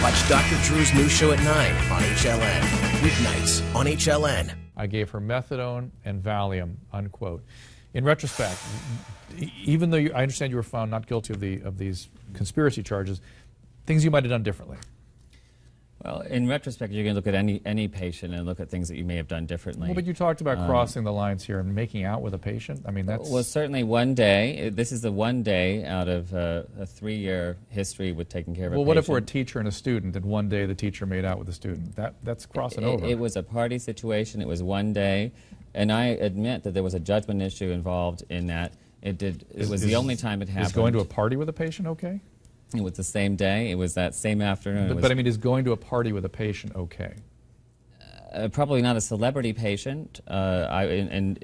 Watch Dr. Drew's new show at 9 on HLN. Weeknights on HLN. I gave her methadone and Valium, unquote. In retrospect, even though I understand you were found not guilty of these conspiracy charges, things you might have done differently. Well, in retrospect, you're going to look at any patient and look at things that you may have done differently. Well, but you talked about crossing the lines here and making out with a patient. I mean, that's... Well, certainly one day. This is the one day out of a 3-year history with taking care of a patient. Well, what if we're a teacher and a student, and one day the teacher made out with the student? That's crossing over. It was a party situation. It was one day. And I admit that there was a judgment issue involved in that. It was the only time it happened. Is going to a party with a patient okay? It was the same day. It was that same afternoon. But I mean, is going to a party with a patient okay? Probably not a celebrity patient. In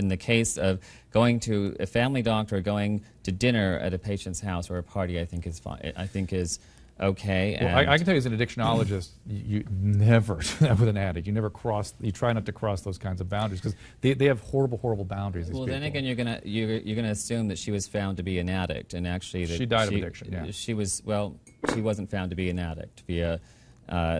the case of going to a family doctor or going to dinner at a patient's house or a party, I think is fine. I think is okay. Well, I can tell you as an addictionologist, you never, with an addict, you try not to cross those kinds of boundaries because they have horrible, horrible boundaries. Well, then again, you're gonna assume that she was found to be an addict, and actually that she died of addiction. Yeah. She wasn't found to be an addict via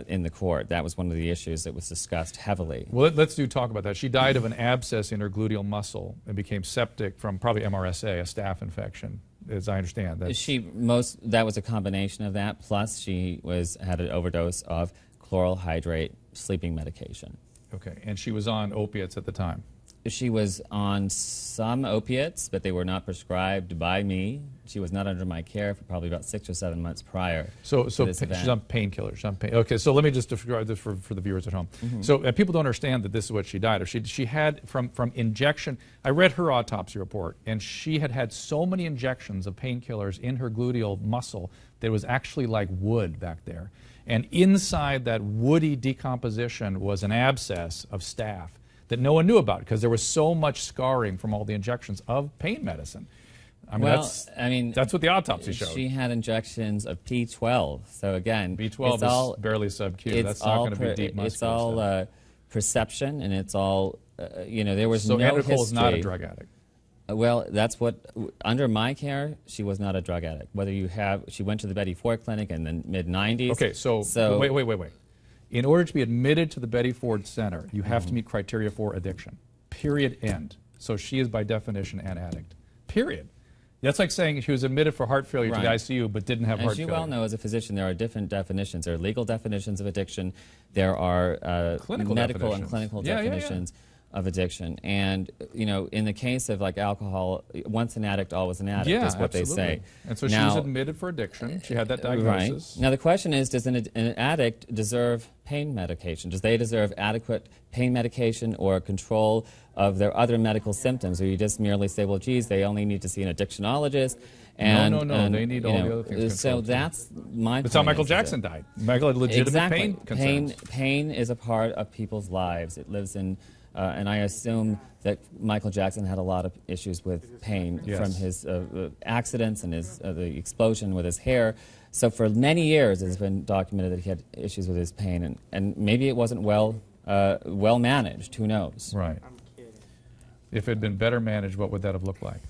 in the court. That was one of the issues that was discussed heavily. Well, let's talk about that. She died of an abscess in her gluteal muscle and became septic from probably MRSA, a staph infection, as I understand. That was a combination of that, plus she had an overdose of chloral hydrate sleeping medication. Okay, and she was on opiates at the time. She was on some opiates, but they were not prescribed by me. She was not under my care for probably about 6 or 7 months prior. So she's on painkillers. Okay, so let me just describe this for the viewers at home. Mm-hmm. So people don't understand that this is what she died of. She had from injection. I read her autopsy report, and she had so many injections of painkillers in her gluteal muscle that it was actually like wood back there. And inside that woody decomposition was an abscess of staph that no one knew about because there was so much scarring from all the injections of pain medicine. I mean, that's what the autopsy showed. She had injections of B12. So again, B12 is barely sub-Q. That's not going to be deep muscular It's all perception, and it's all, there was no history. So Anna Nicole is not a drug addict. Well, that's what, under my care, she was not a drug addict. She went to the Betty Ford Clinic in the mid-90s. Okay, so wait. In order to be admitted to the Betty Ford Center, you have to meet criteria for addiction. Period, end. So she is by definition an addict. Period. That's like saying she was admitted for heart failure to the ICU but didn't have heart failure. As you well know as a physician, there are different definitions. There are legal definitions of addiction. There are medical and clinical definitions of addiction. And, in the case of like alcohol, once an addict, always an addict is what they say. And so she was admitted for addiction. She had that diagnosis. Right. Now the question is, does an addict deserve pain medication? Does they deserve adequate pain medication or control of their other medical symptoms? Or you just merely say, well, geez, they only need to see an addictionologist. No. They need all the other things. So that's my. That's how Michael Jackson died. Michael had legitimate pain concerns. Pain is a part of people's lives. It lives in. And I assume that Michael Jackson had a lot of issues with pain from his accidents and the explosion with his hair. So for many years, it's been documented that he had issues with his pain, and maybe it wasn't well managed. Who knows? Right. If it had been better managed, what would that have looked like?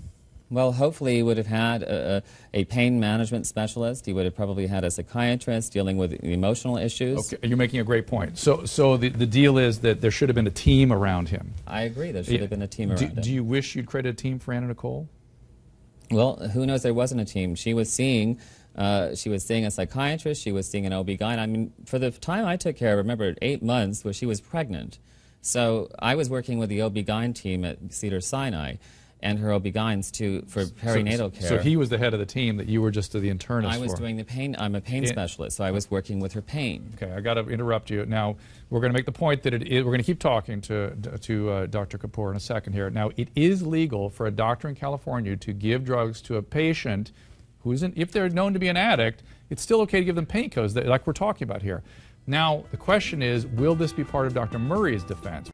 Well, hopefully he would have had a pain management specialist. He would have probably had a psychiatrist dealing with emotional issues. Okay, you're making a great point. So the deal is that there should have been a team around him. I agree. There should have been a team around him. Do you wish you'd created a team for Anna Nicole? Well, who knows? There wasn't a team. She was seeing a psychiatrist. She was seeing an OB-GYN. I mean, for the time I took care of, remember, 8 months where she was pregnant. So I was working with the OB-GYN team at Cedars-Sinai and her OB-GYNs for perinatal care. So he was the head of the team that you were just the internist for. I was doing the pain. I'm a pain specialist, so I was working with her pain. Okay, I got to interrupt you. Now, we're going to make the point that we're going to keep talking to Dr. Kapoor in a second here. Now, it is legal for a doctor in California to give drugs to a patient who's if they're known to be an addict, it's still okay to give them painkillers, like we're talking about here. Now, the question is, will this be part of Dr. Murray's defense?